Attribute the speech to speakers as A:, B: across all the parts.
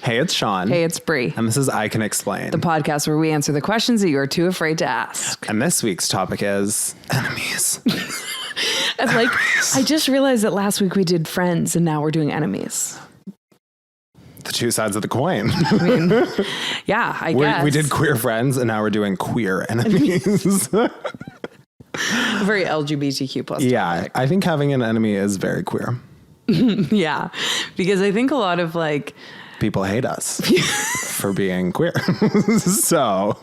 A: Hey, it's Sean.
B: Hey, it's Bree.
A: And this is I Can Explain,
B: The podcast where we answer the questions that you are too afraid to ask.
A: And this week's topic is enemies.
B: It's like, I just realized that last week we did friends and now we're doing enemies.
A: The two sides of the coin.
B: I mean, yeah, I guess.
A: We did queer friends and now we're doing queer enemies.
B: Very LGBTQ plus.
A: Yeah,
B: topic.
A: I think having an enemy is very queer.
B: Yeah, because I think a lot of like...
A: People hate us for being queer. So...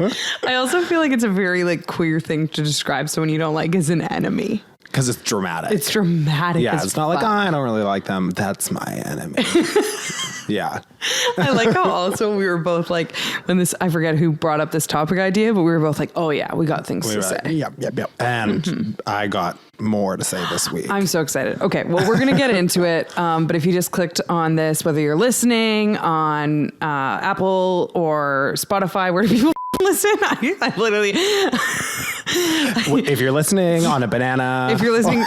B: I also feel like it's a very like queer thing to describe someone you don't like as an enemy.
A: Because it's dramatic.
B: It's dramatic.
A: Yeah, it's not like, oh, I don't really like them. That's my enemy. Yeah.
B: I like how also we were both like, when this, I forget who brought up this topic idea, but we were both like, oh yeah, we got things to say.
A: Yep. And I got more to say this week.
B: I'm so excited. Okay, well, we're going to get into it. But if you just clicked on this, whether you're listening on Apple or Spotify, where do people listen? I literally...
A: If you're listening on a banana.
B: If you're listening,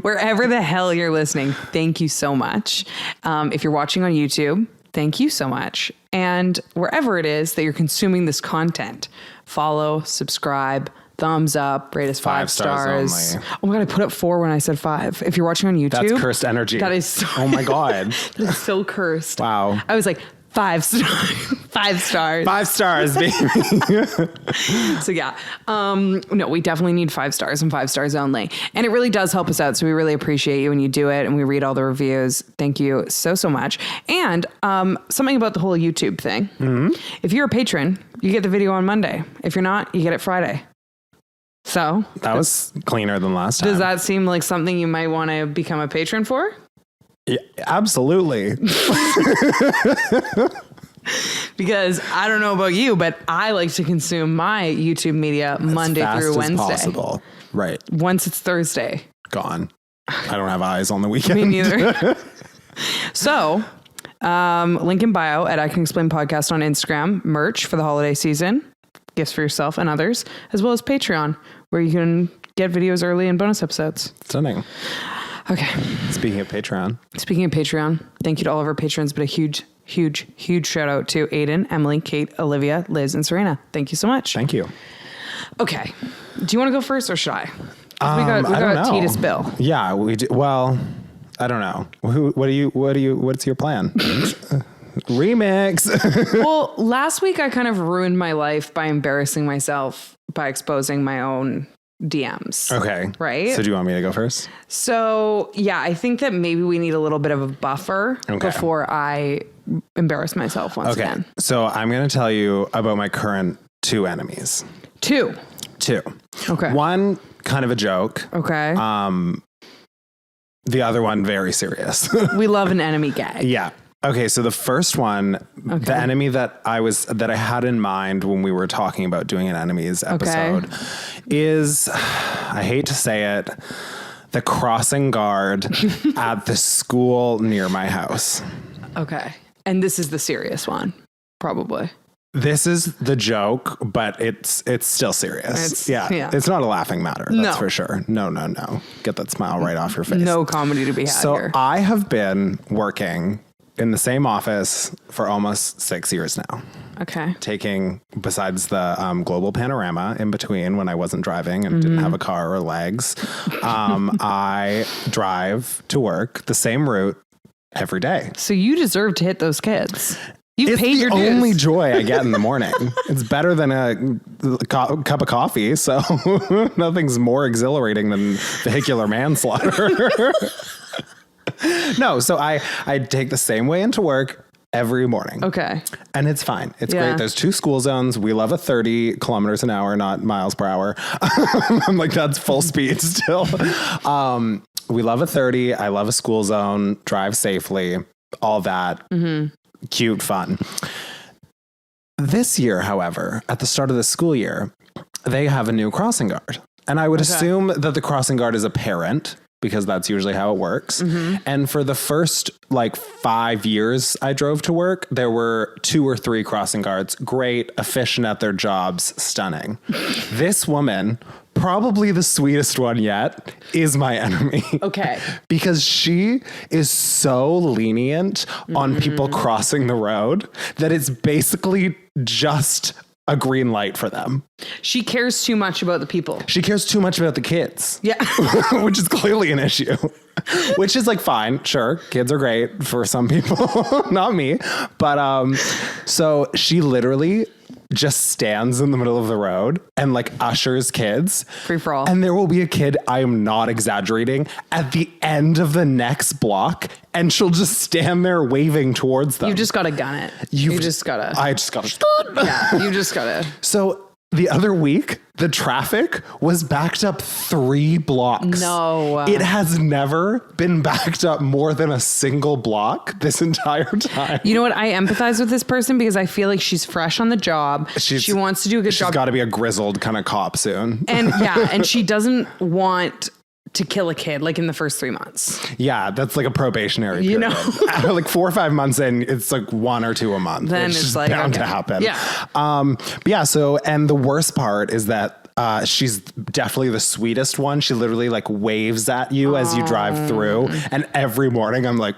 B: wherever the hell you're listening, thank you so much. If you're watching on YouTube, thank you so much. And wherever it is that you're consuming this content, follow, subscribe, thumbs up, rate us 5 stars.
A: Only.
B: Oh my God, I put up 4 when I said 5. If you're watching on YouTube.
A: That's cursed energy.
B: That is so,
A: oh my God.
B: That is so cursed.
A: Wow.
B: I was like, 5 stars. 5 stars.
A: 5 stars, baby.
B: So yeah, no, we definitely need 5 stars and 5 stars only. And it really does help us out. So we really appreciate you when you do it and we read all the reviews. Thank you so much. And something about the whole YouTube thing. Mm-hmm. If you're a patron, you get the video on Monday. If you're not, you get it Friday. So
A: that was cleaner than last time.
B: Does that seem like something you might want to become a patron for?
A: Yeah, absolutely.
B: Because I don't know about you, but I like to consume my YouTube media Monday through Wednesday.
A: As possible. Right.
B: Once it's Thursday.
A: Gone. I don't have eyes on the weekend.
B: Me neither. So, link in bio at I Can Explain Podcast on Instagram, merch for the holiday season, gifts for yourself and others, as well as Patreon, where you can get videos early and bonus episodes.
A: Stunning.
B: Okay.
A: Speaking of Patreon,
B: thank you to all of our patrons, but a huge shout out to Aiden, Emily, Kate, Olivia, Liz, and Serena. Thank you so much.
A: Thank you.
B: Okay. Do you want to go first or should I? We
A: I
B: got
A: don't know.
B: Titus Bill.
A: Yeah, we do. Well, I don't know. What's your plan? Remix.
B: Well, last week I kind of ruined my life by embarrassing myself by exposing my own DMs.
A: Okay.
B: Right?
A: So do you want me to go first?
B: So, yeah, I think that maybe we need a little bit of a buffer before I embarrass myself once again.
A: So I'm going to tell you about my current 2 enemies.
B: 2. Okay.
A: One, kind of a joke.
B: Okay.
A: The other one, very serious.
B: We love an enemy gag.
A: Yeah. Okay, so the first one, the enemy that I had in mind when we were talking about doing an enemies episode is, I hate to say it, the crossing guard at the school near my house.
B: Okay. And this is the serious one, probably.
A: This is the joke, but it's still serious. It's not a laughing matter. That's for sure. No. Get that smile right off your face.
B: No comedy to be had here.
A: So I have been working in the same office for almost 6 years now.
B: Okay.
A: Taking, besides the global panorama in between when I wasn't driving and didn't have a car or legs, I drive to work the same route every day.
B: So you deserve to hit those kids. You've paid your dues.
A: It's the only joy I get in the morning. It's better than a cup of coffee, so nothing's more exhilarating than vehicular manslaughter. No, so I take the same way into work every morning.
B: Okay.
A: And it's fine. It's great. There's 2 school zones. We love a 30 kilometers an hour, not miles per hour. I'm like, that's full speed still. We love a 30. I love a school zone, drive safely, all that. Mm-hmm. Cute, fun. This year, however, at the start of the school year, they have a new crossing guard. And I would assume that the crossing guard is a parent, because that's usually how it works. Mm-hmm. And for the first 5 years I drove to work, there were 2 or 3 crossing guards. Great, efficient at their jobs, stunning. This woman probably the sweetest one yet is my enemy.
B: Okay.
A: Because she is so lenient on people crossing the road that it's basically just a green light for them.
B: She cares too much about the people.
A: She cares too much about the kids.
B: Yeah.
A: Which is clearly an issue. Which is like, fine, sure. Kids are great for some people, not me. But so she literally just stands in the middle of the road and like ushers kids.
B: Free for all.
A: And there will be a kid, I am not exaggerating, at the end of the next block, and she'll just stand there waving towards them.
B: You just got to gun it. You just got to.
A: I just got to.
B: Yeah, you just got to.
A: So the other week, the traffic was backed up 3 blocks.
B: No.
A: It has never been backed up more than a single block this entire time.
B: You know what? I empathize with this person because I feel like she's fresh on the job. She wants to do a good job.
A: She's got to be a grizzled kind of cop soon.
B: And yeah, and she doesn't want to kill a kid like in the first 3 months.
A: Yeah, that's like a probationary period.
B: You know?
A: Like 4 or 5 months in, it's like 1 or 2 a month.
B: Then it's like
A: bound to happen. Yeah. But yeah, so, and the worst part is that she's definitely the sweetest one. She literally like waves at you as you drive through. And every morning I'm like,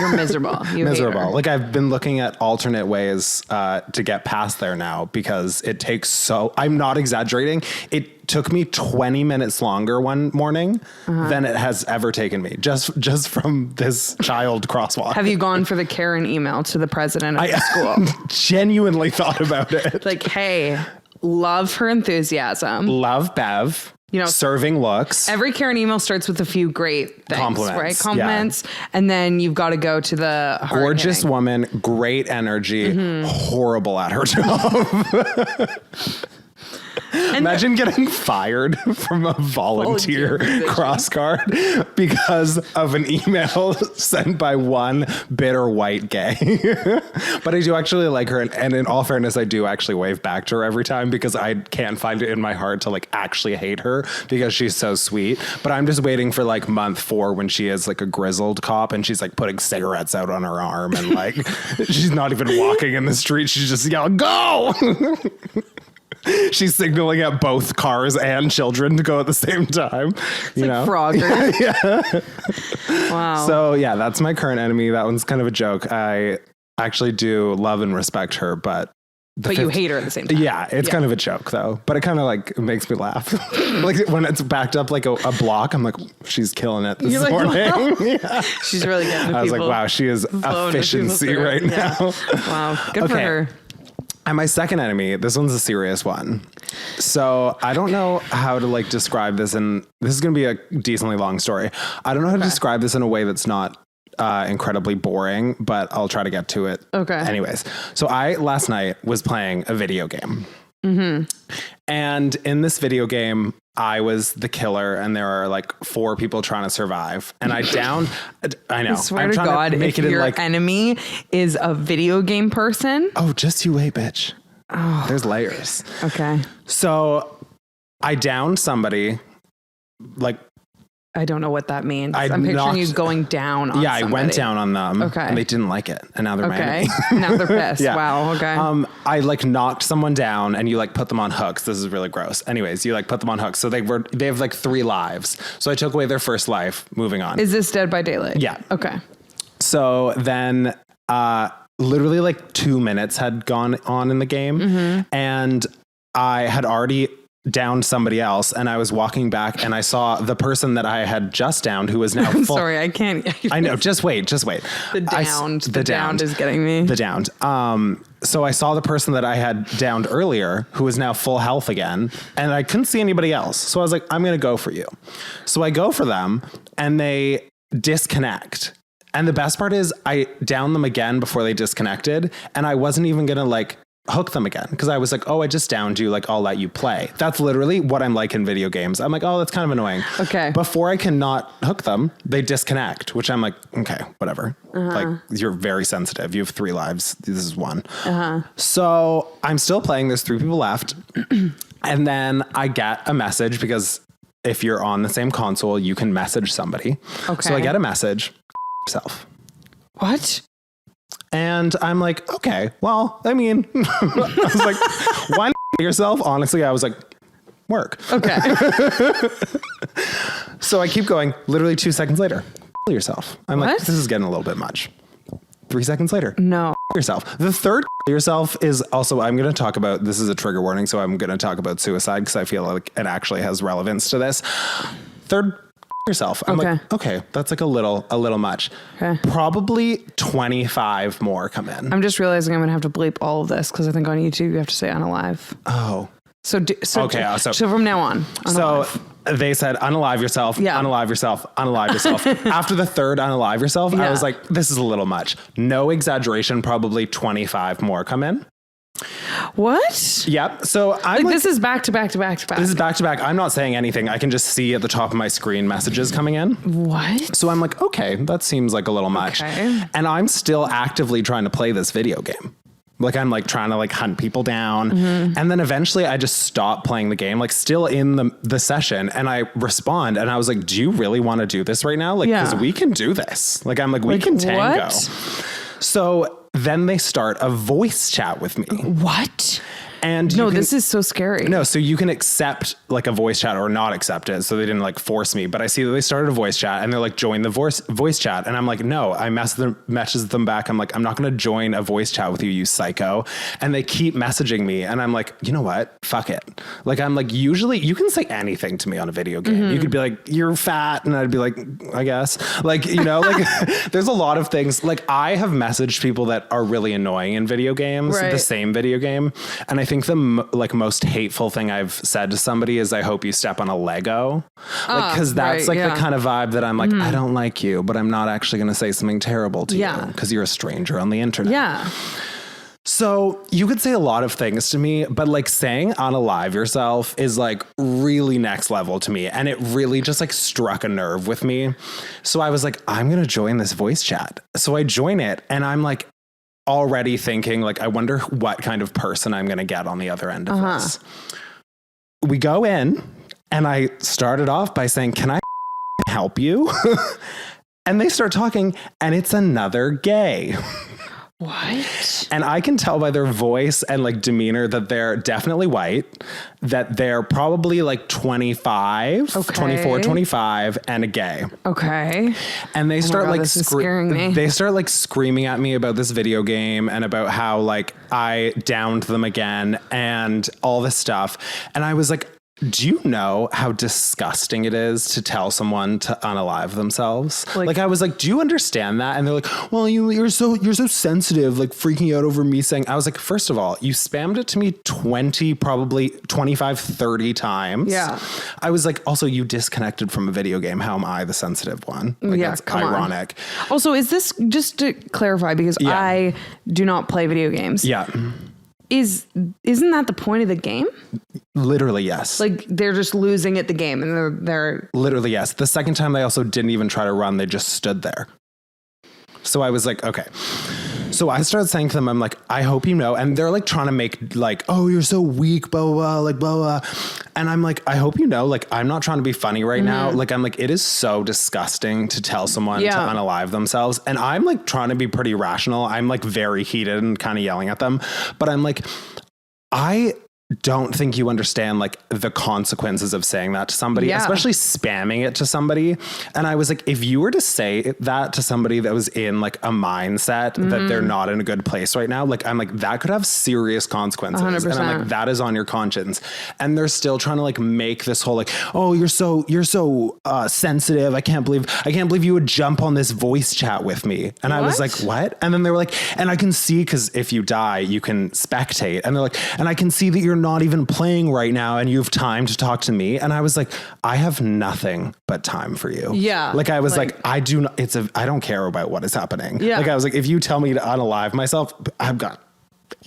B: you're miserable. You
A: miserable.
B: hate her.
A: Like I've been looking at alternate ways to get past there now because it takes I'm not exaggerating. It took me 20 minutes longer one morning than it has ever taken me just from this child crosswalk.
B: Have you gone for the Karen email to the president of the school?
A: Genuinely thought about it.
B: Like, hey, love her enthusiasm.
A: Love Bev. You know, serving looks.
B: Every Karen email starts with a few great things,
A: compliments,
B: right? Compliments. Yeah. And then you've got to go to the
A: gorgeous woman, great energy, horrible at her job. Imagine getting fired from a volunteer cross guard because of an email sent by one bitter white gay. But I do actually like her. And in all fairness, I do actually wave back to her every time because I can't find it in my heart to like actually hate her because she's so sweet. But I'm just waiting for like month 4 when she is like a grizzled cop and she's like putting cigarettes out on her arm and like she's not even walking in the street. She's just yelling, go! She's signaling at both cars and children to go at the same time.
B: It's you know, Frogger. Yeah. Wow.
A: So yeah, that's my current enemy. That one's kind of a joke. I actually do love and respect her, but
B: you hate her at the same time.
A: Yeah, it's kind of a joke though. But it kind of like makes me laugh. Like when it's backed up like a block, I'm like, she's killing it this morning. Wow. Yeah.
B: She's really getting the
A: I was like, wow, she is efficiency right now.
B: Wow, good for her.
A: And my second enemy, this one's a serious one. So I don't know how to like describe this. And this is going to be a decently long story. I don't know how to describe this in a way that's not incredibly boring, but I'll try to get to it.
B: Okay.
A: Anyways, so I last night was playing a video game. Mm-hmm. And in this video game, I was the killer and there are like 4 people trying to survive. And I know.
B: I swear to God, to make if your enemy is a video game person.
A: Oh, just you wait, bitch. Oh. There's layers.
B: Okay.
A: So I downed somebody like.
B: I don't know what that means. I'm picturing you going down on somebody.
A: I went down on them.
B: Okay.
A: And they didn't like it. And now they're my enemy.
B: Now they're pissed. Yeah. Wow. Okay.
A: I like knocked someone down and you like put them on hooks. This is really gross. Anyways, you like put them on hooks. So they have like 3 lives. So I took away their first life. Moving on.
B: Is this Dead by Daylight?
A: Yeah.
B: Okay.
A: So then literally like 2 minutes had gone on in the game and I had already downed somebody else and I was walking back and I saw the person that I had just downed who is now full.
B: Sorry, I can't.
A: I know. Just wait.
B: The downed is getting me.
A: The downed. So I saw the person that I had downed earlier who is now full health again and I couldn't see anybody else. So I was like, I'm going to go for you. So I go for them and they disconnect. And the best part is I downed them again before they disconnected and I wasn't even going to like hook them again because I was like, oh, I just downed you, like I'll let you play. That's literally what I'm like in video games. I'm like, oh, that's kind of annoying.
B: Okay.
A: Before I can not hook them, they disconnect, which I'm like, okay, whatever. Like you're very sensitive. You have 3 lives. This is 1. So I'm still playing. There's 3 people left. And then I get a message because if you're on the same console, you can message somebody. Okay. So I get a message. Self.
B: What?
A: And I'm like, okay, well, I mean, I was like, why not yourself? Honestly, I was like, work.
B: Okay.
A: So I keep going. Literally 2 seconds later, yourself. I'm like,
B: What?
A: this is getting a little bit much. 3 seconds later,
B: No.
A: yourself. The third yourself is also, I'm going to talk about, this is a trigger warning, so I'm going to talk about suicide because I feel like it actually has relevance to this. Third yourself. I'm like, okay, that's like a little much.
B: Okay.
A: Probably 25 more come in.
B: I'm just realizing I'm going to have to bleep all of this because I think on YouTube you have to say unalive.
A: Oh.
B: So from now on. Unalive.
A: So they said, unalive yourself, unalive yourself, unalive yourself. After the third unalive yourself, I was like, this is a little much. No exaggeration, probably 25 more come in.
B: What?
A: Yep. So I'm
B: this is back to back to back to back.
A: This is back to back. I'm not saying anything. I can just see at the top of my screen messages coming in.
B: What?
A: So I'm like, okay, that seems like a little much.
B: Okay.
A: And I'm still actively trying to play this video game. Like I'm like trying to like hunt people down.
B: Mm-hmm.
A: And then eventually I just stop playing the game, like still in the session. And I respond and I was like, do you really want to do this right now? Like, because we can do this. Like, I'm like, we can tango.
B: What?
A: So then they start a voice chat with me.
B: What?
A: And
B: no, this is so scary.
A: No, so you can accept like a voice chat or not accept it. So they didn't like force me, but I see that they started a voice chat and they're like, join the voice chat. And I'm like, no, I message them back. I'm like, I'm not going to join a voice chat with you, you psycho. And they keep messaging me. And I'm like, you know what? Fuck it. Like, I'm like, usually you can say anything to me on a video game.
B: Mm-hmm.
A: You could be like, you're fat. And I'd be like, I guess. Like, you know, like there's a lot of things. Like I have messaged people that are really annoying in video games, the same video game. And I think the most hateful thing I've said to somebody is I hope you step on a Lego. Like, cause that's the kind of vibe that I'm like, I don't like you, but I'm not actually going to say something terrible to you because you're a stranger on the internet.
B: Yeah.
A: So you could say a lot of things to me, but like saying unalive yourself is like really next level to me. And it really just like struck a nerve with me. So I was like, I'm going to join this voice chat. So I join it and I'm like, already thinking like, I wonder what kind of person I'm going to get on the other end of this. We go in and I started off by saying, can I help you? And they start talking and it's another gay.
B: What?
A: And I can tell by their voice and like demeanor that they're definitely white, that they're probably like 25, 24, 25 and a gay.
B: Okay.
A: And they start like
B: scaring me.
A: They start like screaming at me about this video game and about how like I downed them again and all this stuff. And I was like, do you know how disgusting it is to tell someone to unalive themselves? Like I was like, do you understand that? And they're like, well, you're so sensitive, like freaking out over me saying. I was like, first of all, you spammed it to me 20, probably 25, 30 times. Yeah. I was like, also you disconnected from a video game. How am I the sensitive one? Like, that's ironic.
B: Also, is this, just to clarify, because I do not play video games.
A: Yeah.
B: Isn't that the point of the game?
A: Literally, yes.
B: Like they're just losing at the game and they're
A: literally, yes. The second time they also didn't even try to run. They just stood there. So I was like, okay. So I started saying to them, I'm like, I hope you know. And they're like trying to make like, oh, you're so weak, blah, blah, blah, like blah, blah. And I'm like, I hope you know, like, I'm not trying to be funny right now. Like, I'm like, it is so disgusting to tell someone to unalive themselves. And I'm like trying to be pretty rational. I'm like very heated and kind of yelling at them. But I'm like, I don't think you understand like the consequences of saying that to somebody, especially spamming it to somebody. And I was like, if you were to say that to somebody that was in like a mindset that they're not in a good place right now, like I'm like, that could have serious consequences.
B: 100%.
A: And I'm like, that is on your conscience. And they're still trying to like make this whole like, oh, you're so sensitive. I can't believe you would jump on this voice chat with me. And I was like, what? And then they were like, and I can see, because if you die, you can spectate. And they're like, and I can see that you're not even playing right now and you have time to talk to me. And I was like, I have nothing but time for you. Yeah. Like I was like I don't care about what is happening. Yeah. Like I was like, if you tell me to unalive myself, I've got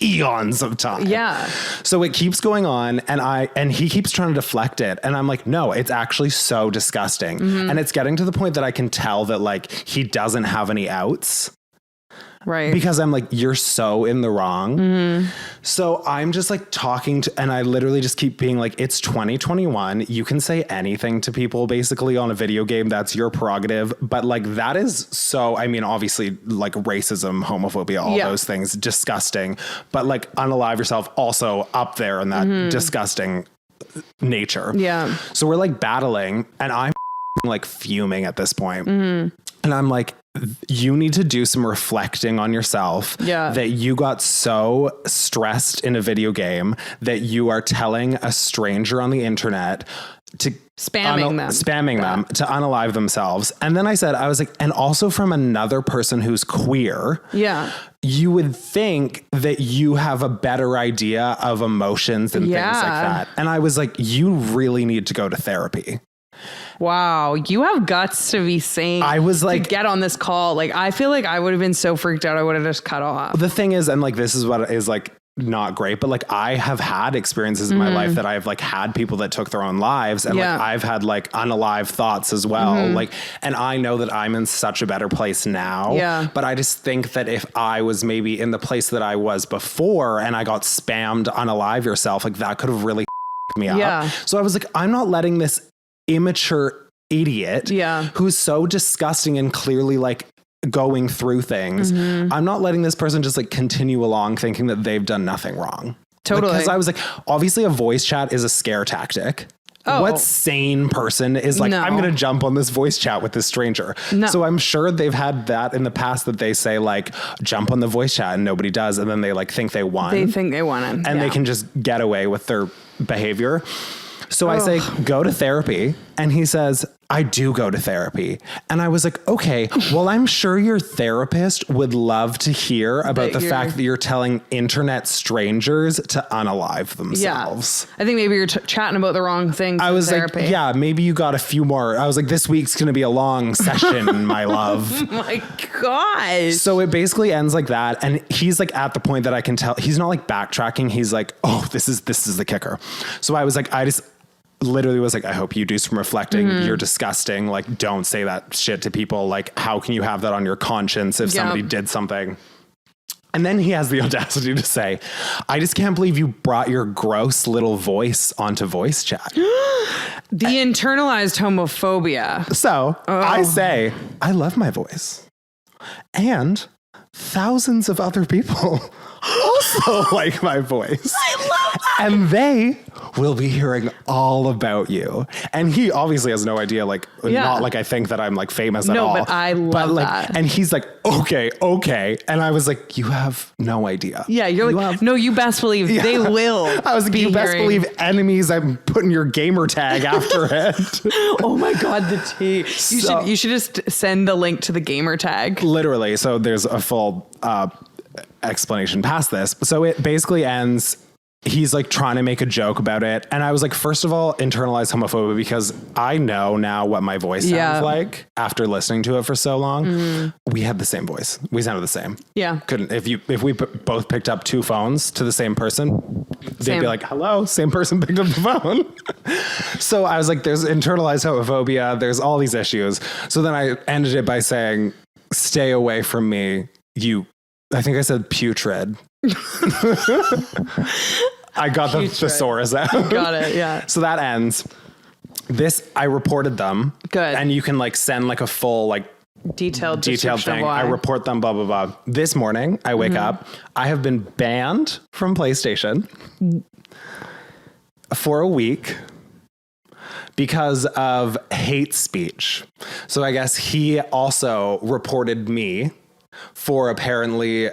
A: eons of time. Yeah. So it keeps going on and he keeps trying to deflect it. And I'm like, no, it's actually so disgusting. And it's getting to the point that I can tell that like he doesn't have any outs. Right. Because I'm like, you're so in the wrong. So I'm just like talking to, and I literally just keep being like, it's 2021. You can say anything to people basically on a video game. That's your prerogative. But like, that is so, I mean, obviously like racism, homophobia, all those things, disgusting. But like unalive yourself also up there in that disgusting nature.
B: Yeah.
A: So we're like battling and I'm like fuming at this point. And I'm like, you need to do some reflecting on yourself.
B: Yeah.
A: That you got so stressed in a video game that you are telling a stranger on the internet to spamming them to unalive themselves. And then I was like, and also from another person who's queer. Yeah. You would think that you have a better idea of emotions and things like that. And I was like, you really need to go to therapy.
B: Wow, you have guts to be saying. I was like, to get on this call. Like, I feel like I would have been so freaked out. I would have just cut off.
A: The thing is, and like, this is what is like not great, but like I have had experiences in my life that I've like had people that took their own lives, and like I've had like unalive thoughts as well. Like, and I know that I'm in such a better place now. Yeah. But I just think that if I was maybe in the place that I was before and I got spammed unalive yourself, like that could have really me up. Yeah. So I was like, I'm not letting this immature idiot who's so disgusting and clearly like going through things. I'm not letting this person just like continue along thinking that they've done nothing wrong. Totally. Because I was like, obviously a voice chat is a scare tactic. Oh. What sane person is like, I'm going to jump on this voice chat with this stranger. No. So I'm sure they've had that in the past that they say like, jump on the voice chat and nobody does. And then they like think they won.
B: They think they won it.
A: And they can just get away with their behavior. So I say, go to therapy. And he says, I do go to therapy. And I was like, okay, well, I'm sure your therapist would love to hear about the fact that you're telling internet strangers to unalive themselves.
B: Yeah. I think maybe you're chatting about the wrong things.
A: I was like, yeah, maybe you got a few more. I was like, this week's going to be a long session, my love.
B: Oh my gosh.
A: So it basically ends like that. And he's like at the point that I can tell he's not like backtracking. He's like, oh, this is the kicker. So I was like, I just literally was like, I hope you do some reflecting. You're disgusting. Like, don't say that shit to people. Like, how can you have that on your conscience if somebody did something? And then he has the audacity to say, I just can't believe you brought your gross little voice onto voice chat.
B: The internalized homophobia.
A: So I say, I love my voice. And thousands of other people also like my voice.
B: I love that.
A: And they will be hearing all about you. And he obviously has no idea, like, not like I think that I'm like famous at all.
B: No, but I love that.
A: And he's like, okay. And I was like, you have no idea.
B: Yeah, you're like, no, you best believe they will.
A: I was like, you best believe enemies, I'm putting your gamer tag after it.
B: Oh my God, the tea. You should just send the link to the gamer tag.
A: Literally. So there's a full explanation past this. So it basically ends, he's like trying to make a joke about it. And I was like, first of all, internalized homophobia, because I know now what my voice sounds like after listening to it for so long. We had the same voice. We sounded the same. Yeah. If we both picked up two phones to the same person, they'd be like, hello, same person picked up the phone. So I was like, there's internalized homophobia. There's all these issues. So then I ended it by saying, stay away from me, I think I said putrid. I got the thesaurus out.
B: Got it, yeah.
A: So that ends. I reported them.
B: Good.
A: And you can like send like a full like
B: detailed
A: thing. I report them, blah, blah, blah. This morning, I wake up. I have been banned from PlayStation for a week because of hate speech. So I guess he also reported me for apparently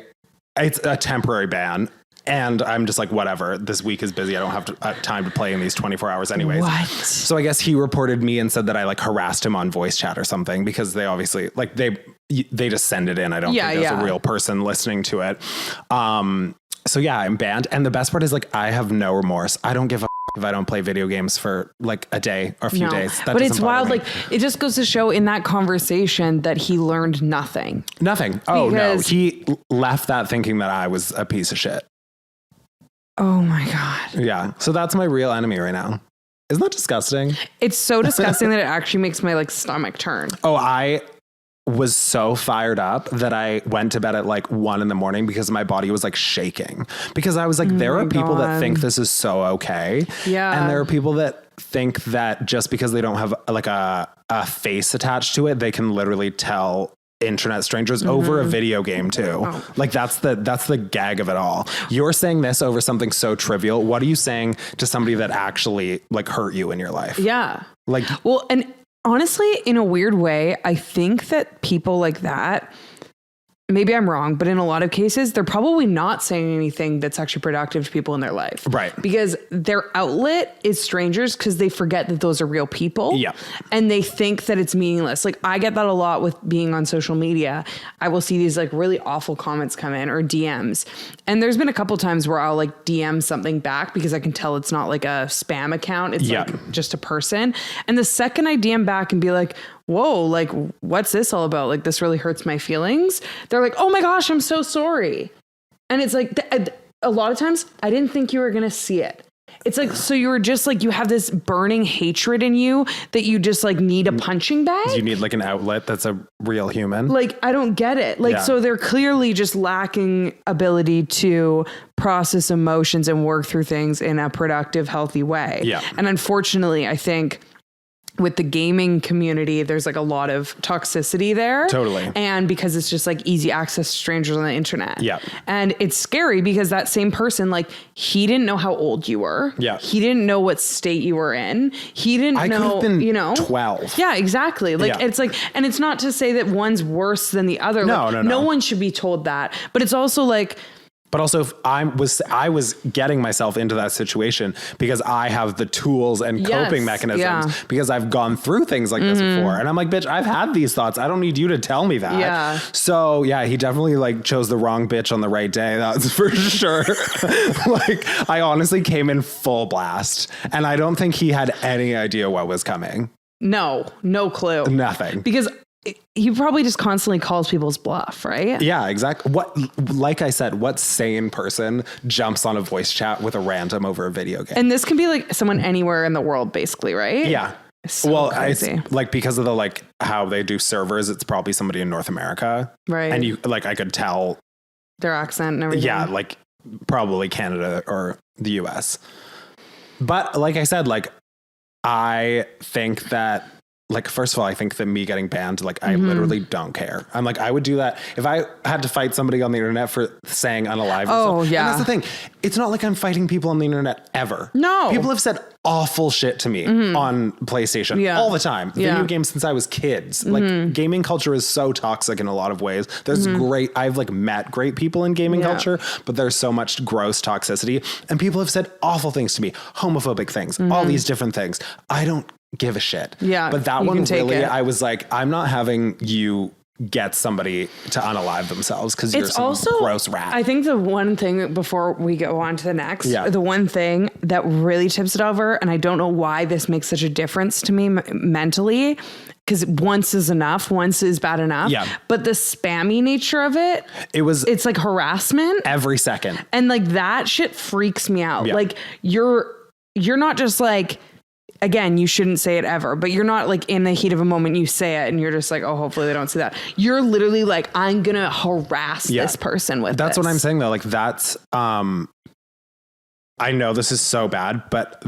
A: it's a temporary ban. And I'm just like, whatever, this week is busy. I don't have time to play in these 24 hours anyways.
B: What?
A: So I guess he reported me and said that I like harassed him on voice chat or something, because they obviously like they just send it in. I don't think there's a real person listening to it. So yeah, I'm banned. And the best part is like, I have no remorse. I don't give a if I don't play video games for like a day or a few days.
B: But it's wild. Like, it just goes to show in that conversation that he learned nothing.
A: Nothing. Oh no. He left that thinking that I was a piece of shit.
B: Oh my God.
A: Yeah. So that's my real enemy right now. Isn't that disgusting?
B: It's so disgusting that it actually makes my like stomach turn.
A: Oh, I was so fired up that I went to bed at like 1 a.m. because my body was like shaking, because I was like, there are people that think this is so okay. Yeah. And there are people that think that just because they don't have like a face attached to it, they can literally tell internet strangers over a video game too. Like that's the gag of it all. You're saying this over something so trivial. What are you saying to somebody that actually like hurt you in your life?
B: Yeah.
A: Like,
B: well, and honestly, in a weird way, I think that people like that, maybe I'm wrong, but in a lot of cases, they're probably not saying anything that's actually productive to people in their life.
A: Right.
B: Because their outlet is strangers because they forget that those are real people.
A: Yeah.
B: And they think that it's meaningless. Like I get that a lot with being on social media. I will see these like really awful comments come in or DMs. And there's been a couple times where I'll like DM something back because I can tell it's not like a spam account. It's like just a person. And the second I DM back and be like, whoa, like, what's this all about? Like, this really hurts my feelings. They're like, oh my gosh, I'm so sorry. And it's like, a lot of times I didn't think you were going to see it. It's like, so you were just like, you have this burning hatred in you that you just like need a punching bag.
A: You need like an outlet that's a real human.
B: Like, I don't get it. Like, so they're clearly just lacking ability to process emotions and work through things in a productive, healthy way.
A: Yeah.
B: And unfortunately, I think with the gaming community, there's like a lot of toxicity there.
A: Totally.
B: And because it's just like easy access to strangers on the internet.
A: Yeah.
B: And it's scary because that same person, like, he didn't know how old you were.
A: Yeah.
B: He didn't know what state you were in. He didn't know,
A: could have been
B: you know,
A: 12.
B: Yeah, exactly. Like,
A: Yeah.
B: it's like, and it's not to say that one's worse than the other.
A: No,
B: like, no one should be told that. But it's also like,
A: but also, if I was getting myself into that situation because I have the tools and coping mechanisms because I've gone through things like this before. And I'm like, bitch, I've had these thoughts. I don't need you to tell me that.
B: Yeah.
A: So yeah, he definitely like chose the wrong bitch on the right day. That's for sure. Like I honestly came in full blast and I don't think he had any idea what was coming.
B: no clue.
A: Nothing.
B: Because he probably just constantly calls people's bluff, right?
A: Yeah, exactly. Like I said, what sane person jumps on a voice chat with a random over a video game?
B: And this can be like someone anywhere in the world, basically, right?
A: Yeah.
B: So crazy.
A: It's like because of the like how they do servers, it's probably somebody in North America.
B: Right.
A: And you like I could tell
B: their accent and everything.
A: Yeah, like probably Canada or the US. But like I said, like I think that like, first of all, I think that me getting banned, like, I literally don't care. I'm like, I would do that if I had to fight somebody on the internet for saying unalive.
B: Oh, yeah.
A: And that's the thing. It's not like I'm fighting people on the internet ever.
B: No.
A: People have said awful shit to me on PlayStation all the time. Video games since I was kids. Like, gaming culture is so toxic in a lot of ways. There's I've like met great people in gaming culture, but there's so much gross toxicity. And people have said awful things to me, homophobic things, all these different things. I don't give a shit.
B: Yeah.
A: But that one really, I was like, I'm not having you get somebody to unalive themselves because you're some gross rat.
B: I think the one thing before we go on to the next, the one thing that really tips it over, and I don't know why this makes such a difference to me mentally, because once is enough, once is bad enough.
A: Yeah.
B: But the spammy nature of it's like harassment
A: every second.
B: And like that shit freaks me out.
A: Yeah.
B: Like you're not just like, again, you shouldn't say it ever, but you're not like in the heat of a moment, you say it and you're just like, oh, hopefully they don't see that. You're literally like, I'm going to harass this person with
A: That's
B: this.
A: what I'm saying though. Like that's, I know this is so bad, but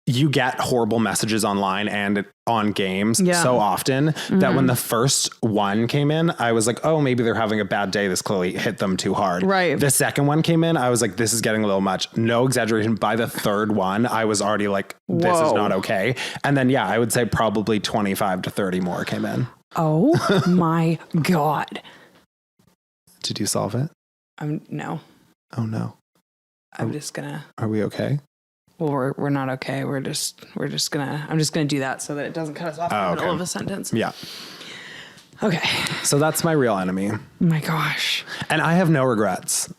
A: you get horrible messages online and on games so often that when the first one came in, I was like, oh, maybe they're having a bad day. This clearly hit them too hard.
B: Right.
A: The second one came in, I was like, this is getting a little much. No exaggeration. By the third one, I was already like, this is not okay. And then, I would say probably 25 to 30 more came in.
B: Oh my God.
A: Did you solve it?
B: No.
A: Oh no.
B: I'm just gonna.
A: Are we okay?
B: Well, we're not okay. I'm just gonna do that so that it doesn't cut us off in the middle of a sentence.
A: Yeah.
B: Okay.
A: So that's my real enemy.
B: Oh my gosh.
A: And I have no regrets.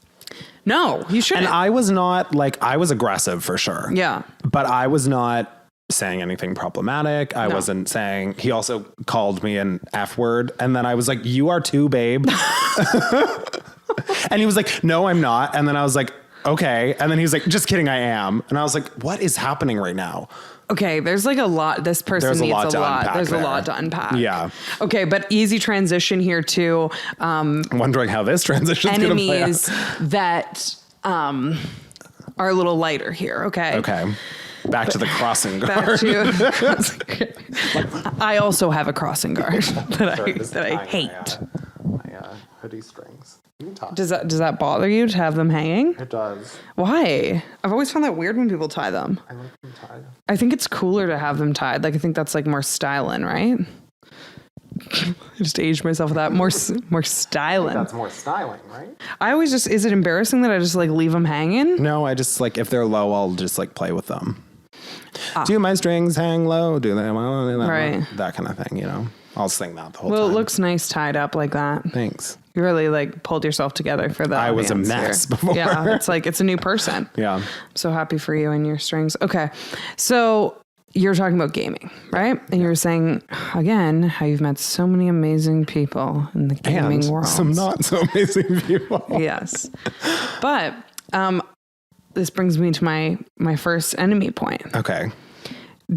B: No, you shouldn't.
A: And I was not like, I was aggressive for sure.
B: Yeah.
A: But I was not saying anything problematic. I wasn't saying, he also called me an F word. And then I was like, you are too, babe. And he was like, no, I'm not. And then I was like, okay. And then he was like, just kidding, I am. And I was like, what is happening right now?
B: Okay, there's like a lot. This person needs a lot. There's a lot to unpack.
A: Yeah.
B: Okay, but easy transition here to
A: I'm wondering how this transition is going to play out.
B: Enemies that are a little lighter here. Okay.
A: Okay. Back to the crossing guard.
B: Back to crossing guard. I also have a crossing guard that I hate.
A: My hoodie strings.
B: Does that bother you to have them hanging?
A: It does.
B: Why? I've always found that weird when people tie them.
A: I like them tied.
B: I think it's cooler to have them tied. Like, I think that's like more styling, right? I just aged myself with that. More styling.
A: That's more styling, right?
B: I always just, is it embarrassing that I just like leave them hanging?
A: No, I just like, if they're low, I'll just like play with them. Do my strings hang low? Do they?
B: Right.
A: That kind of thing, you know? I'll sing that the whole
B: Well,
A: time.
B: it looks nice tied up like that.
A: Thanks.
B: You really like pulled yourself together for that.
A: I was a mess before.
B: Yeah, it's like, it's a new person.
A: Yeah.
B: I'm so happy for you and your strings. Okay. So you're talking about gaming, right? And you were saying, again, how you've met so many amazing people in the gaming world.
A: Some not so amazing people.
B: Yes. But this brings me to my first enemy point.
A: Okay.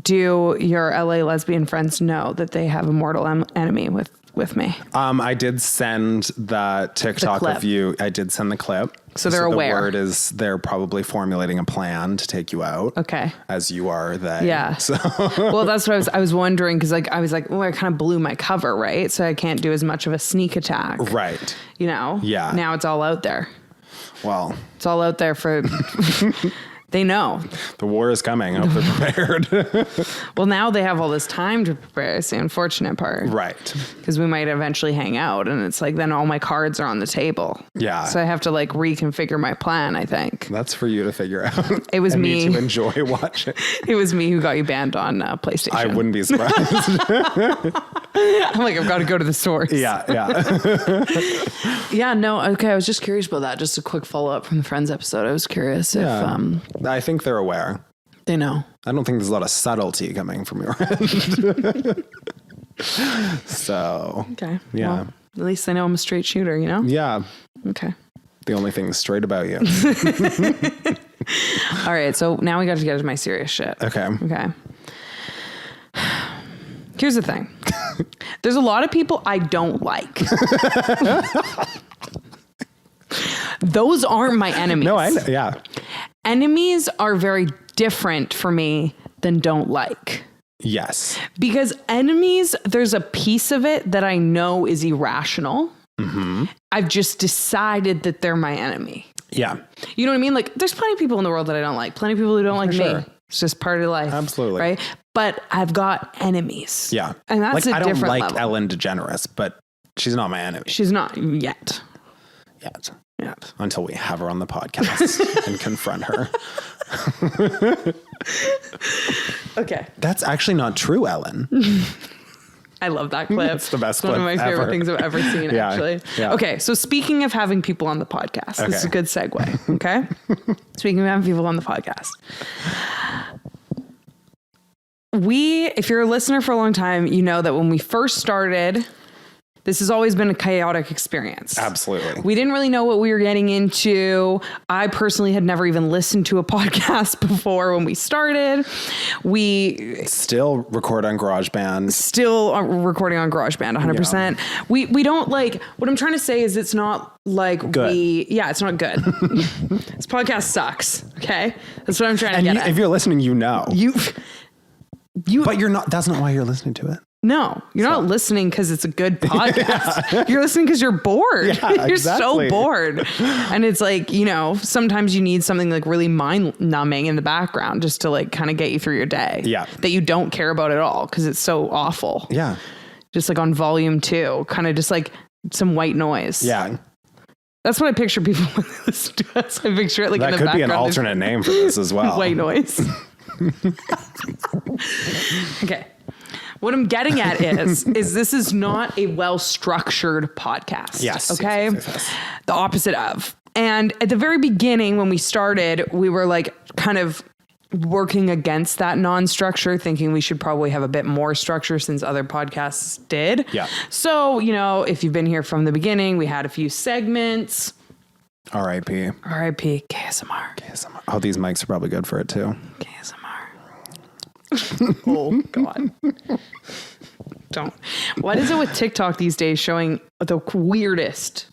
B: Do your LA lesbian friends know that they have a mortal enemy with me?
A: I did send that TikTok of you. I did send the clip.
B: So they're aware.
A: The word is they're probably formulating a plan to take you out.
B: Okay.
A: As you are they.
B: Yeah.
A: So.
B: Well, that's what I was wondering, because like I was like, oh, I kind of blew my cover, right? So I can't do as much of a sneak attack.
A: Right.
B: You know?
A: Yeah.
B: Now it's all out there.
A: Well.
B: It's all out there for... They know.
A: The war is coming. I hope they're prepared.
B: Well, now they have all this time to prepare. It's the unfortunate part.
A: Right.
B: Because we might eventually hang out, and it's like then all my cards are on the table.
A: Yeah.
B: So I have to like reconfigure my plan, I think.
A: That's for you to figure out.
B: It was me.
A: Me to enjoy watching.
B: It was me who got you banned on PlayStation.
A: I wouldn't be surprised.
B: I'm like, I've got to go to the source.
A: Yeah.
B: Yeah, no, okay. I was just curious about that. Just a quick follow-up from the Friends episode. I was curious if
A: I think they're aware.
B: they know.
A: I don't think there's a lot of subtlety coming from your end. So.
B: Okay.
A: Yeah.
B: Well, at least they know I'm a straight shooter, you know?
A: Yeah.
B: Okay.
A: The only thing straight about you.
B: All right. So now we got to get to my serious shit.
A: Okay.
B: Here's the thing. There's a lot of people I don't like. Those aren't my enemies.
A: No, I know. Yeah.
B: Enemies are very different for me than don't like.
A: Yes.
B: Because enemies, there's a piece of it that I know is irrational. Mm-hmm. I've just decided that they're my enemy.
A: Yeah.
B: You know what I mean? Like, there's plenty of people in the world that I don't like. Plenty of people who don't like me. It's just part of life.
A: Absolutely.
B: Right? But I've got enemies.
A: Yeah.
B: And that's
A: like,
B: a
A: I don't
B: different
A: like
B: level.
A: Ellen DeGeneres, but she's not my enemy.
B: She's not yet.
A: Yet. Until we have her on the podcast and confront her.
B: Okay.
A: That's actually not true, Ellen.
B: I love that clip.
A: It's the best
B: It's one of
A: clip
B: my favorite
A: ever.
B: things I've ever seen,
A: Yeah,
B: actually.
A: yeah.
B: Okay, so speaking of having people on the podcast, this is a good segue, okay? Speaking of having people on the podcast. If you're a listener for a long time, you know that when we first started, this has always been a chaotic experience.
A: Absolutely.
B: We didn't really know what we were getting into. I personally had never even listened to a podcast before when we started. We
A: still record on GarageBand.
B: Still recording on GarageBand, 100%. Yeah. We don't like, what I'm trying to say is it's not like
A: good.
B: It's not good. This podcast sucks. Okay. That's what I'm trying to get at.
A: If you're listening, you know.
B: But
A: you're not, that's not why you're listening to it.
B: No, you're not listening because it's a good podcast. Yeah. You're listening because you're bored.
A: Yeah,
B: you're so bored. And it's like, sometimes you need something like really mind numbing in the background just to like kind of get you through your day.
A: Yeah.
B: That you don't care about at all because it's so awful.
A: Yeah.
B: Just like on volume 2, kind of just like some white noise.
A: Yeah.
B: That's what I picture people when they listen to us. I picture it like in the background.
A: That could be an alternate name for this as well.
B: White noise. Okay. What I'm getting at is this is not a well-structured podcast.
A: Yes.
B: Okay.
A: Yes.
B: The opposite of. And at the very beginning, when we started, we were like kind of working against that non-structure, thinking we should probably have a bit more structure since other podcasts did.
A: Yeah.
B: So, if you've been here from the beginning, we had a few segments.
A: R.I.P.
B: R.I.P. KSMR.
A: KSMR. Oh, these mics are probably good for it too.
B: KSMR. Oh, God. Don't. What is it with TikTok these days showing the weirdest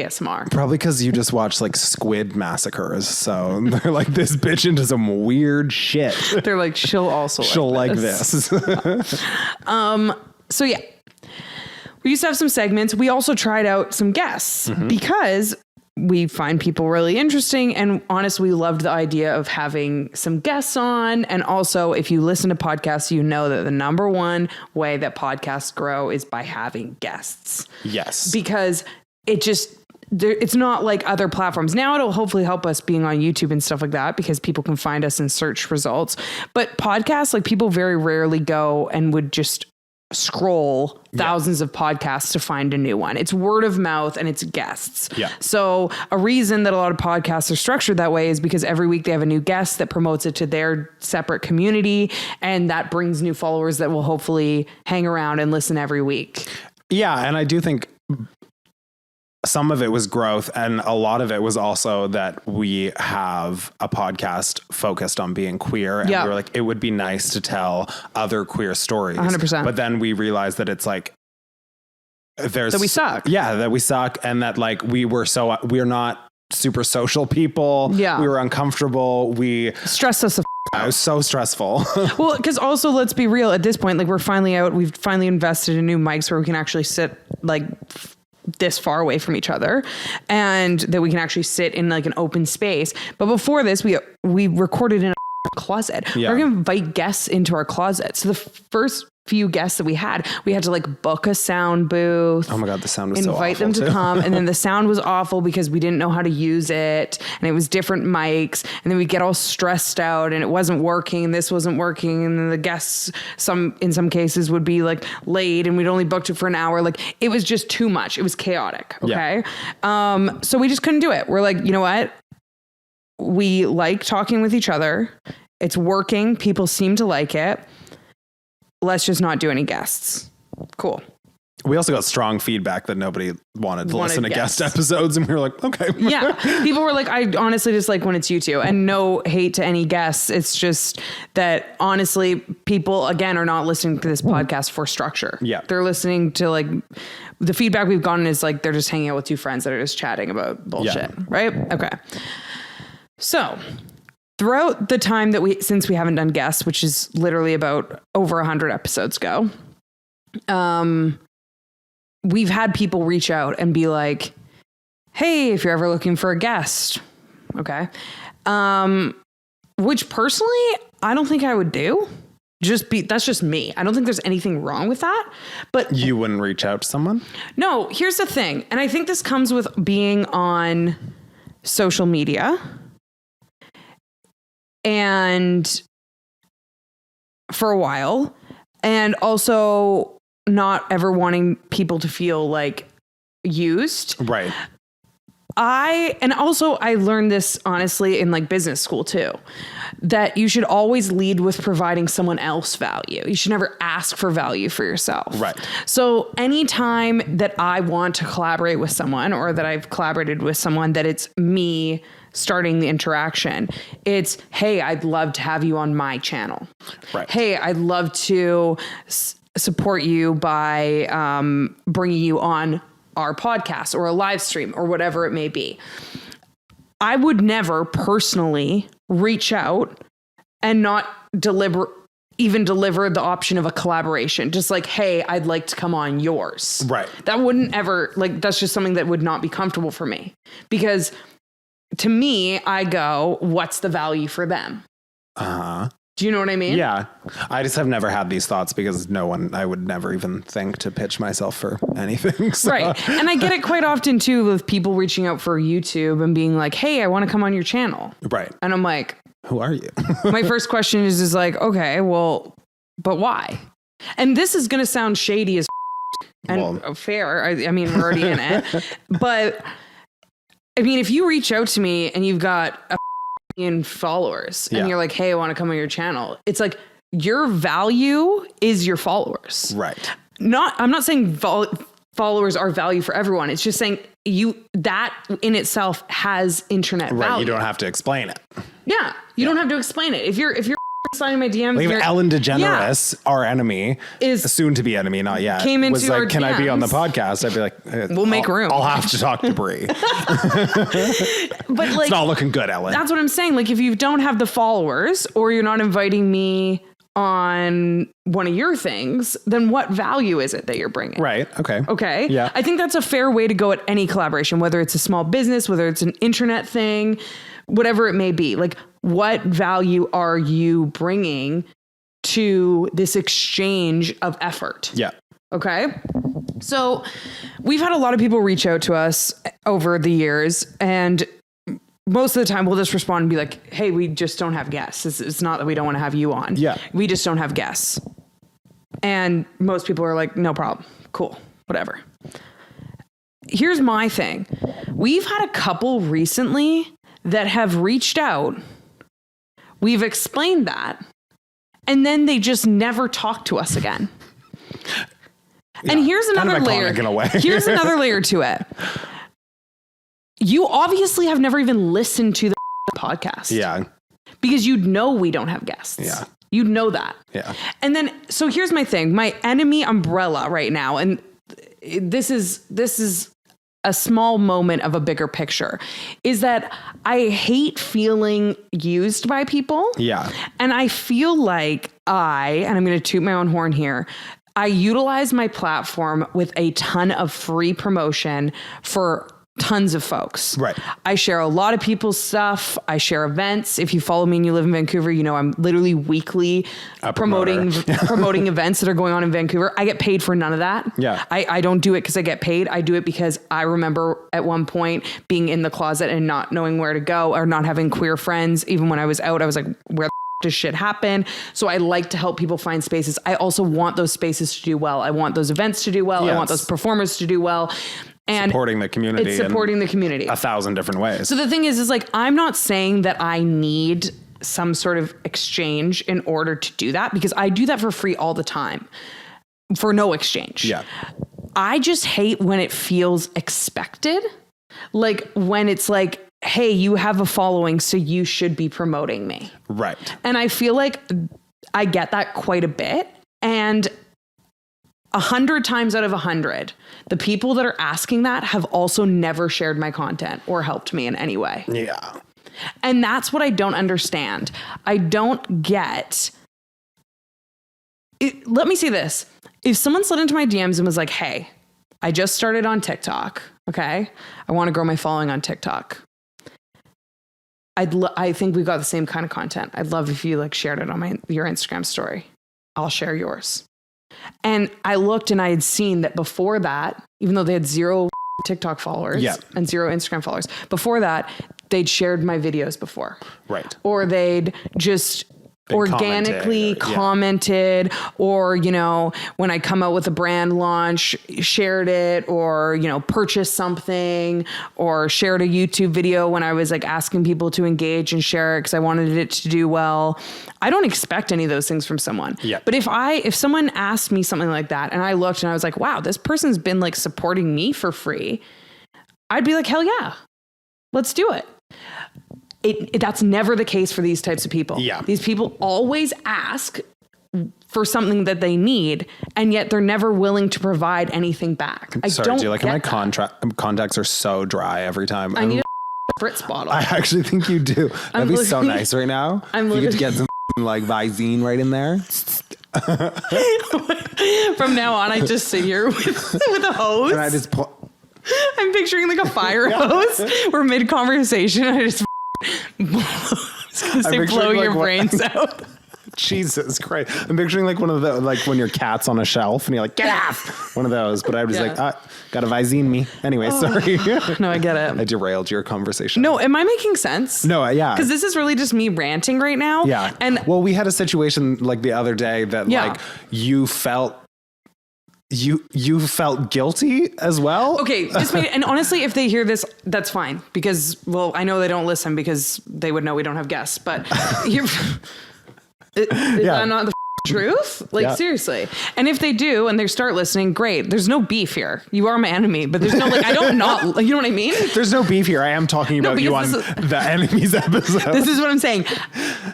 B: ASMR.
A: Probably because you just watch like squid massacres. So they're like, this bitch into some weird shit.
B: They're like, she'll like this. So yeah, we used to have some segments. We also tried out some guests because we find people really interesting. And honestly, we loved the idea of having some guests on. And also, if you listen to podcasts, you know that the number one way that podcasts grow is by having guests.
A: Yes.
B: Because it's not like other platforms. Now it'll hopefully help us being on YouTube and stuff like that because people can find us in search results. But podcasts, like people very rarely go and would just scroll thousands of podcasts to find a new one. It's word of mouth and it's guests.
A: Yeah.
B: So a reason that a lot of podcasts are structured that way is because every week they have a new guest that promotes it to their separate community. And that brings new followers that will hopefully hang around and listen every week.
A: Yeah. And I do think some of it was growth, and a lot of it was also that we have a podcast focused on being queer. And we were like, it would be nice to tell other queer stories.
B: 100%.
A: But then we realized that it's like, that we suck. Yeah, that we suck. And that like we're not super social people.
B: Yeah.
A: We were uncomfortable.
B: Stressed us. It
A: was so stressful.
B: Well, because also, let's be real, at this point, like we're finally out. We've finally invested in new mics where we can actually sit like this far away from each other and that we can actually sit in like an open space. But before this, we recorded in a closet.
A: Yeah.
B: We're going to invite guests into our closet. So the first few guests that we had to like book a sound booth.
A: Oh my God, the sound was so awful.
B: Invite them to come. And then the sound was awful because we didn't know how to use it. And it was different mics. And then we get all stressed out and it wasn't working. And this wasn't working. And then the guests, in some cases would be like late and we'd only booked it for an hour. Like it was just too much. It was chaotic. Okay. Yeah. So we just couldn't do it. We're like, you know what? We like talking with each other. It's working. People seem to like it. Let's just not do any guests. Cool.
A: We also got strong feedback that nobody wanted to listen to guest episodes. And we were like, okay.
B: Yeah. People were like, I honestly just like when it's you two, and no hate to any guests. It's just that honestly, people again are not listening to this podcast for structure.
A: Yeah.
B: They're listening to like the feedback we've gotten is like, they're just hanging out with two friends that are just chatting about bullshit. Yeah. Right. Okay. So throughout the time that since we haven't done guests, which is literally about over 100 episodes ago, we've had people reach out and be like, hey, if you're ever looking for a guest. Okay. Which personally, I don't think I would do. That's just me. I don't think there's anything wrong with that, but
A: you wouldn't reach out to someone? No,
B: here's the thing. And I think this comes with being on social media. And for a while, and also not ever wanting people to feel like used.
A: Right.
B: I learned this honestly in like business school too, that you should always lead with providing someone else value. You should never ask for value for yourself.
A: Right.
B: So anytime that I want to collaborate with someone or that I've collaborated with someone, that it's me starting the interaction, it's, hey, I'd love to have you on my channel.
A: Right.
B: Hey, I'd love to support you by bringing you on our podcast or a live stream or whatever it may be. I would never personally reach out and not deliver the option of a collaboration. Just like, hey, I'd like to come on yours.
A: Right.
B: That wouldn't ever, like, that's just something that would not be comfortable for me, because to me, I go, what's the value for them?
A: Uh-huh.
B: Do you know what I mean?
A: Yeah. I just have never had these thoughts because I would never even think to pitch myself for anything. So.
B: Right. And I get it quite often too with people reaching out for YouTube and being like, hey, I want to come on your channel.
A: Right.
B: And I'm like,
A: who are you?
B: My first question is like, okay, well, but why? And this is going to sound shady as and fair. I mean, we're already in it. But I mean, if you reach out to me and you've got a million followers and you're like, hey, I want to come on your channel, it's like your value is your followers.
A: Right.
B: I'm not saying followers are value for everyone. It's just saying that in itself has internet value.
A: Right. You don't have to explain it.
B: Yeah. You don't have to explain it. If you're sliding my DMs.
A: Like if Ellen DeGeneres, our enemy,
B: is
A: soon to be not enemy, not yet,
B: came into
A: was like,
B: our
A: can I be on the
B: DMs?
A: podcast? I'd be like,
B: We'll make room.
A: I'll have to talk to Brie.
B: But like,
A: It's not looking good, Ellen.
B: that's what I'm saying. Like if you don't have the followers or you're not inviting me on one of your things, then what value is it that you're bringing?
A: Right. Okay.
B: Okay.
A: Yeah.
B: I think that's a fair way to go at any collaboration, whether it's a small business, whether it's an internet thing, whatever it may be. Like, what value are you bringing to this exchange of effort?
A: Yeah.
B: Okay. So we've had a lot of people reach out to us over the years, and most of the time we'll just respond and be like, hey, we just don't have guests. It's not that we don't want to have you on.
A: Yeah.
B: We just don't have guests. And most people are like, no problem. Cool. Whatever. Here's my thing. We've had a couple recently that have reached out. We've explained that. And then they just never talk to us again.
A: Yeah.
B: And here's
A: Kind
B: another
A: of
B: layer.
A: iconic in a way.
B: Here's another layer to it. You obviously have never even listened to the podcast.
A: Yeah.
B: Because you'd know we don't have guests.
A: Yeah.
B: You'd know that.
A: Yeah.
B: And then, so here's my thing. My enemy umbrella right now, and this is a small moment of a bigger picture, is that I hate feeling used by people.
A: Yeah.
B: And I feel like and I'm going to toot my own horn here, I utilize my platform with a ton of free promotion for tons of folks.
A: Right.
B: I share a lot of people's stuff. I share events. If you follow me and you live in Vancouver, you know I'm literally weekly promoting events that are going on in Vancouver. I get paid for none of that.
A: Yeah.
B: I don't do it because I get paid. I do it because I remember at one point being in the closet and not knowing where to go or not having queer friends. Even when I was out, I was like, where the does shit happen? So I like to help people find spaces. I also want those spaces to do well. I want those events to do well.
A: Yes.
B: I want those performers to do well. And
A: supporting the community.
B: It's supporting the community.
A: 1,000 different ways.
B: So the thing is like, I'm not saying that I need some sort of exchange in order to do that, because I do that for free all the time for no exchange.
A: Yeah.
B: I just hate when it feels expected. Like when it's like, hey, you have a following, so you should be promoting me.
A: Right.
B: And I feel like I get that quite a bit. And 100 times out of 100, the people that are asking that have also never shared my content or helped me in any way.
A: Yeah.
B: And that's what I don't understand. I don't get it. Let me say this. If someone slid into my DMs and was like, hey, I just started on TikTok. Okay. I want to grow my following on TikTok. I think we've got the same kind of content. I'd love if you like shared it on your Instagram story. I'll share yours. And I looked and I had seen that before that, even though they had 0 TikTok followers and 0 Instagram followers, before that, they'd shared my videos before.
A: Right.
B: Or they'd just organically commented, or, you know, when I come out with a brand launch, shared it, or, you know, purchased something, or shared a YouTube video when I was like asking people to engage and share it because I wanted it to do well. I don't expect any of those things from someone.
A: Yeah.
B: But if someone asked me something like that and I looked and I was like, wow, this person's been like supporting me for free, I'd be like, hell yeah, let's do it. That's never the case for these types of people.
A: Yeah.
B: These people always ask for something that they need, and yet they're never willing to provide anything back.
A: Sorry, do you like how my contacts are so dry every time?
B: I need a Fritz bottle.
A: I actually think you do. That'd be so nice right now. You get to get some like Visine right in there.
B: From now on, I just sit here with a hose.
A: And I just
B: I'm picturing like a fire hose. We're mid conversation. I just blow your brains out.
A: Jesus Christ. I'm picturing like one of the, like when your cat's on a shelf and you're like, get off, one of those. But I was like, gotta Visine me. Anyway, sorry.
B: No, I get it.
A: I derailed your conversation.
B: No, am I making sense?
A: No, yeah.
B: Because this is really just me ranting right now.
A: Yeah.
B: And
A: well, we had a situation like the other day that like you felt guilty as well.
B: Okay, and honestly, if they hear this, that's fine, because, well, I know they don't listen because they would know we don't have guests, but is that not the truth? Like, seriously. And if they do and they start listening, great. There's no beef here. You are my enemy, but there's no, like, I don't not, you know what I mean?
A: There's no beef here. I am talking about you on the enemies episode.
B: This is what I'm saying.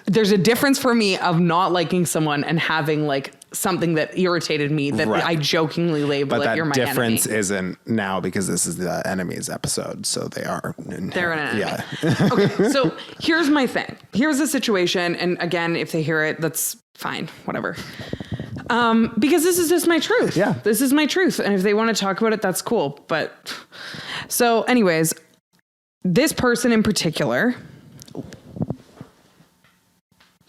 B: There's a difference for me of not liking someone and having like something that irritated me that I jokingly label it, you're my enemy. But that difference
A: isn't now because this is the enemies episode. So they're an enemy.
B: Yeah. Okay. So here's my thing. Here's the situation. And again, if they hear it, that's fine. Whatever. Because this is just my truth.
A: Yeah.
B: This is my truth. And if they want to talk about it, that's cool. But so anyways, this person in particular,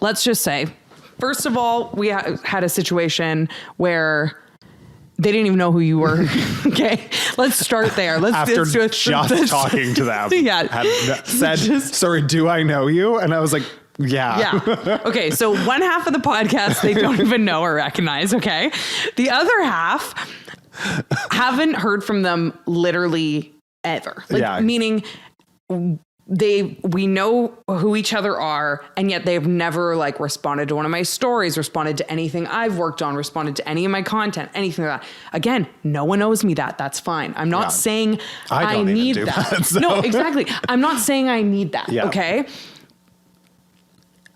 B: let's just say, first of all, we had a situation where they didn't even know who you were. Okay, let's start there.
A: After just talking to them, said, "Sorry, do I know you?" And I was like, "Yeah."
B: Okay, so one half of the podcast they don't even know or recognize. Okay, the other half haven't heard from them literally ever. Meaning we know who each other are, and yet they've never like responded to one of my stories, responded to anything I've worked on, responded to any of my content, anything like that. Again, no one owes me that. That's fine. I'm not saying I need that. So. No, exactly. I'm not saying I need that. Yeah. Okay.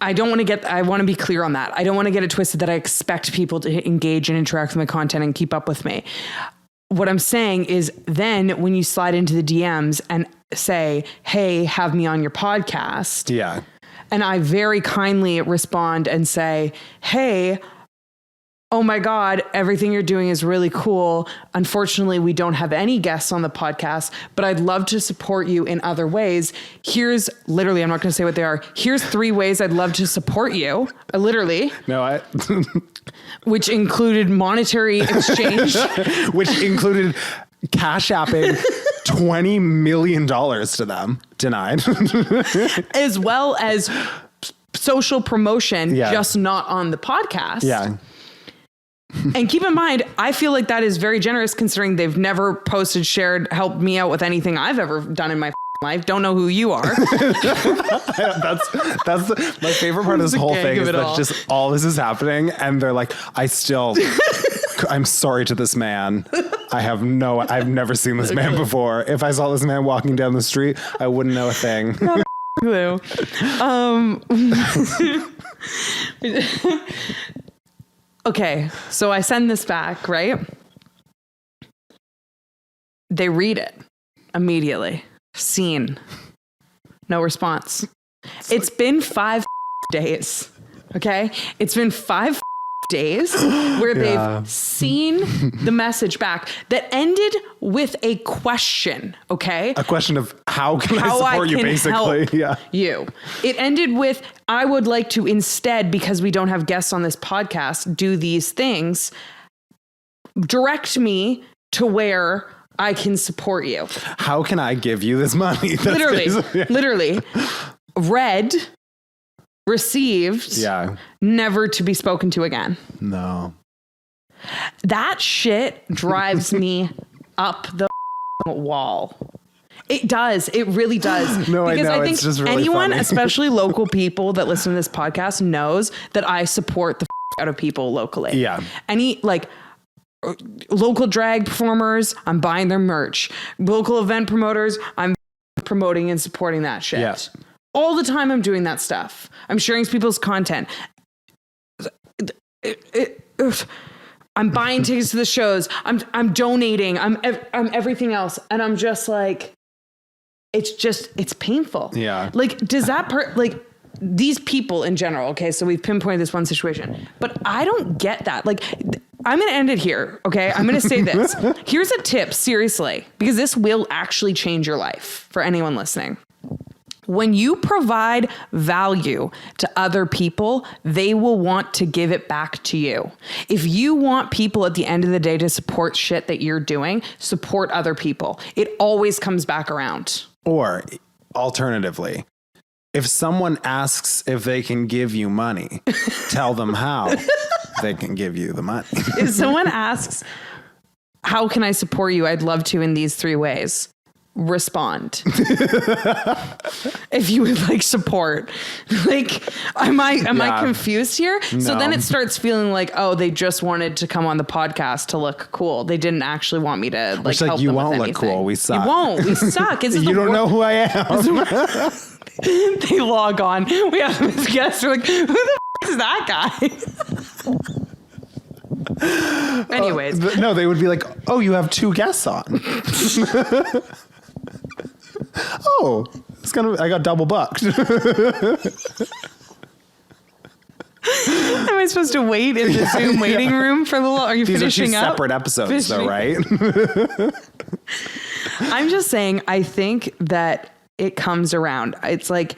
B: I want to be clear on that. I don't want to get it twisted that I expect people to engage and interact with my content and keep up with me. What I'm saying is then when you slide into the DMs and say, hey, have me on your podcast.
A: Yeah.
B: And I very kindly respond and say, hey, oh my God, everything you're doing is really cool. Unfortunately, we don't have any guests on the podcast, but I'd love to support you in other ways. Here's literally, I'm not going to say what they are. Here's 3 ways I'd love to support you. Literally.
A: No,
B: which included monetary exchange.
A: Which included cash apping $20 million to them. Denied.
B: As well as social promotion, just not on the podcast.
A: Yeah.
B: And keep in mind, I feel like that is very generous considering they've never posted, shared, helped me out with anything I've ever done in my life. Don't know who you are.
A: That's my favorite part of this whole thing is that just all this is happening and they're like, I'm sorry to this man. I've never seen this man before. If I saw this man walking down the street, I wouldn't know a thing.
B: Not a clue. Okay, so I send this back, right? They read it immediately. Seen. No response. It's been 5 days, okay? It's been 5 days where they've seen the message back that ended with a question, okay?
A: A question of how can I support you, basically.
B: Help you. It ended with, I would like to instead, because we don't have guests on this podcast, do these things. Direct me to where I can support you.
A: How can I give you this money?
B: Literally. Read, received, never to be spoken to again.
A: No.
B: That shit drives me up the wall. It does. It really does.
A: No,
B: because
A: I know.
B: I think
A: it's just really
B: anyone,
A: funny.
B: especially local people that listen to this podcast, knows that I support the out of people locally.
A: Yeah.
B: Any local drag performers, I'm buying their merch. Local event promoters, I'm promoting and supporting that shit.
A: Yeah.
B: All the time I'm doing that stuff. I'm sharing people's content. I'm buying tickets to the shows. I'm donating. I'm everything else. And I'm just like, it's painful.
A: Yeah.
B: Like, does that these people in general, okay, so we've pinpointed this one situation, but I don't get that. Like, I'm going to end it here, okay? I'm going to say this. Here's a tip, seriously, because this will actually change your life for anyone listening. When you provide value to other people, they will want to give it back to you. If you want people at the end of the day to support shit that you're doing, support other people. It always comes back around.
A: Or alternatively, if someone asks if they can give you money, tell them how they can give you the money.
B: If someone asks, how can I support you? I'd love to in these 3 ways. respond. If you would like support, like, am I confused here? No. So then it starts feeling like, oh, they just wanted to come on the podcast to look cool. They didn't actually want me to like help
A: you
B: them
A: won't
B: with
A: look
B: anything.
A: cool. We suck.
B: You won't. We suck.
A: You don't know who I am.
B: They log on. We have this guest. We're like, who the is that guy? Anyways.
A: No, they would be like, oh, you have 2 guests on. Oh, I got double booked.
B: Am I supposed to wait in the Zoom waiting room for the? Are you
A: These
B: finishing
A: are 2
B: up?
A: separate episodes, though, right?
B: I'm just saying. I think that it comes around. It's like,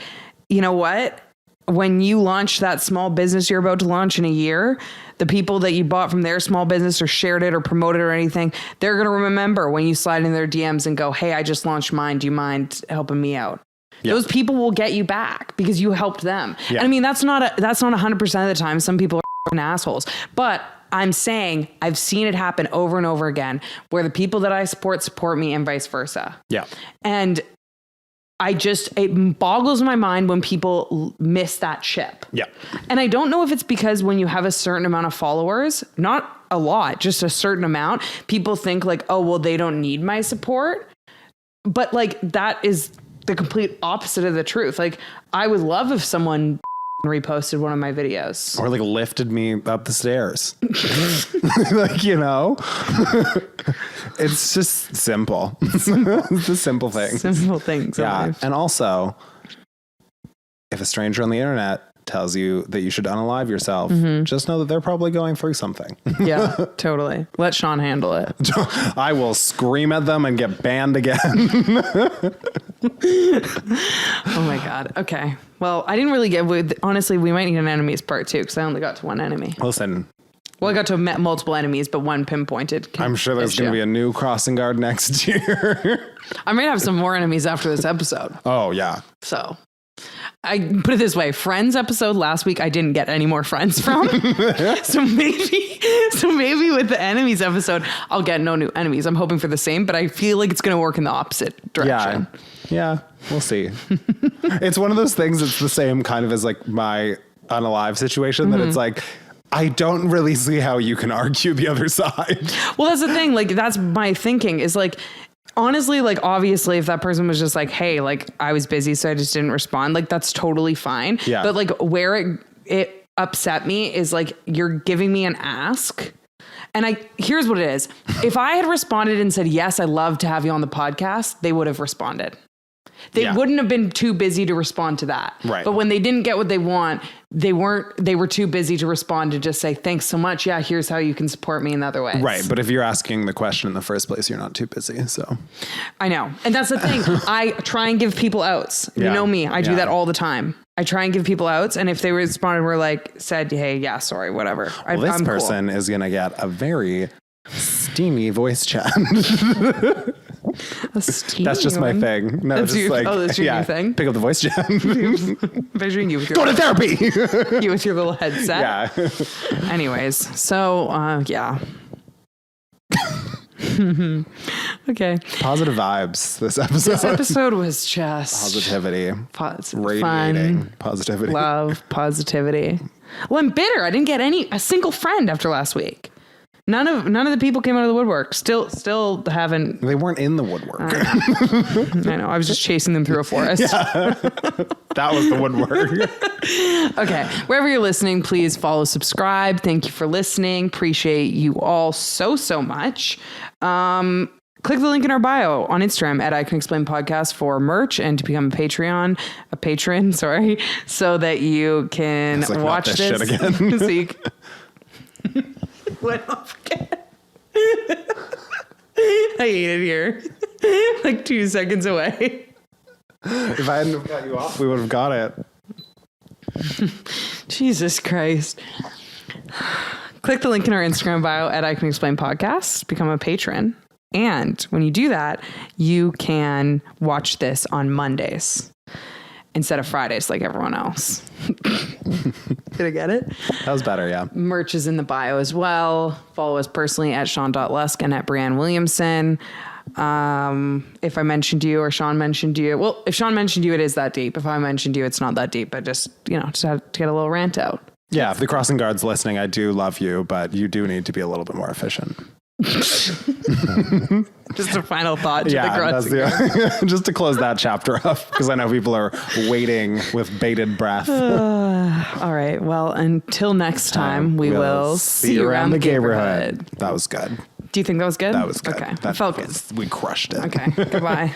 B: you know what? When you launch that small business you're about to launch in a year, the people that you bought from their small business or shared it or promoted or anything, they're going to remember when you slide in their DMs and go, hey, I just launched mine. Do you mind helping me out? Yep. Those people will get you back because you helped them. Yep. I mean, that's not 100% of the time. Some people are assholes, but I'm saying I've seen it happen over and over again where the people that I support me and vice versa.
A: Yeah.
B: And it boggles my mind when people miss that ship.
A: Yeah.
B: And I don't know if it's because when you have a certain amount of followers, not a lot, just a certain amount, people think like, oh, well, they don't need my support. But like, that is the complete opposite of the truth. Like, I would love if someone reposted one of my videos.
A: Or like lifted me up the stairs. Like, you know, it's just simple. It's the simple things.
B: Simple things.
A: Yeah. And also, if a stranger on the internet tells you that you should unalive yourself, just know that they're probably going through something.
B: Yeah, totally. Let Sean handle it.
A: I will scream at them and get banned again.
B: Oh my God. Okay. Well, I didn't really honestly, we might need an enemies part 2 because I only got to one enemy.
A: Listen.
B: Well, I got to multiple enemies, but one pinpointed.
A: I'm sure there's going to be a new crossing guard next year. I
B: might have some more enemies after this episode.
A: Oh, yeah.
B: So I put it this way, Friends episode last week, I didn't get any more friends from. so maybe with the enemies episode, I'll get no new enemies. I'm hoping for the same, but I feel like it's going to work in the opposite direction.
A: Yeah, we'll see. It's one of those things. It's the same kind of as like my unalive situation that it's like, I don't really see how you can argue the other side.
B: Well, that's the thing. Like, that's my thinking is like, honestly, like, obviously, if that person was just like, hey, like, I was busy, so I just didn't respond, like, that's totally fine.
A: Yeah.
B: But like, where it upset me is like, you're giving me an ask. And here's what it is. If I had responded and said, yes, I'd love to have you on the podcast, they would have responded. They wouldn't have been too busy to respond to that.
A: Right.
B: But when they didn't get what they want, they were too busy to respond to just say, thanks so much. Yeah, here's how you can support me in other ways.
A: Right. But if you're asking the question in the first place, you're not too busy. So
B: I know. And that's the thing. I try and give people outs. You know me. I do that all the time. I try and give people outs. And if they responded, said, hey, yeah, sorry, whatever.
A: Well, this person is going to get a very steamy voice chat. That's just my thing. No,
B: that's
A: just
B: that's your new thing.
A: Pick up the voice chat.
B: Picturing you with your
A: go to therapy.
B: You with your little headset.
A: Yeah.
B: Anyways, so yeah. Okay.
A: Positive vibes. This episode
B: was just
A: positivity,
B: radiating
A: fun, positivity,
B: love, positivity. Well, I'm bitter. I didn't get a single friend after last week. None of the people came out of the woodwork. Still haven't.
A: They weren't in the woodwork.
B: I know. I was just chasing them through a forest.
A: Yeah. That was the woodwork.
B: Okay. Wherever you're listening, please follow, subscribe. Thank you for listening. Appreciate you all so much. Click the link in our bio on Instagram at I Can Explain Podcast for merch and to become a patron, so that you can watch this
A: shit again.
B: So you went off again. I hate it here. Like 2 seconds away.
A: If I hadn't got you off, we would have got it.
B: Jesus Christ. Click the link in our Instagram bio at I Can Explain Podcast. Become a patron. And when you do that, you can watch this on Mondays instead of Fridays like everyone else. Did I get it?
A: That was better, yeah.
B: Merch is in the bio as well. Follow us personally at Sean.Lusk and at Brianne Williamson. If I mentioned you or Sean mentioned you, well, if Sean mentioned you, it is that deep. If I mentioned you, it's not that deep. But just had to get a little rant out.
A: Yeah, if the crossing guard's listening, I do love you, but you do need to be a little bit more efficient.
B: Just a final thought to the crossing guard.
A: Just to close that chapter up, because I know people are waiting with bated breath.
B: All right. Well, until next time, we will see you around the neighborhood.
A: That was good.
B: Do you think that was good?
A: That was good.
B: Okay.
A: That
B: felt good.
A: We crushed it.
B: Okay. Goodbye.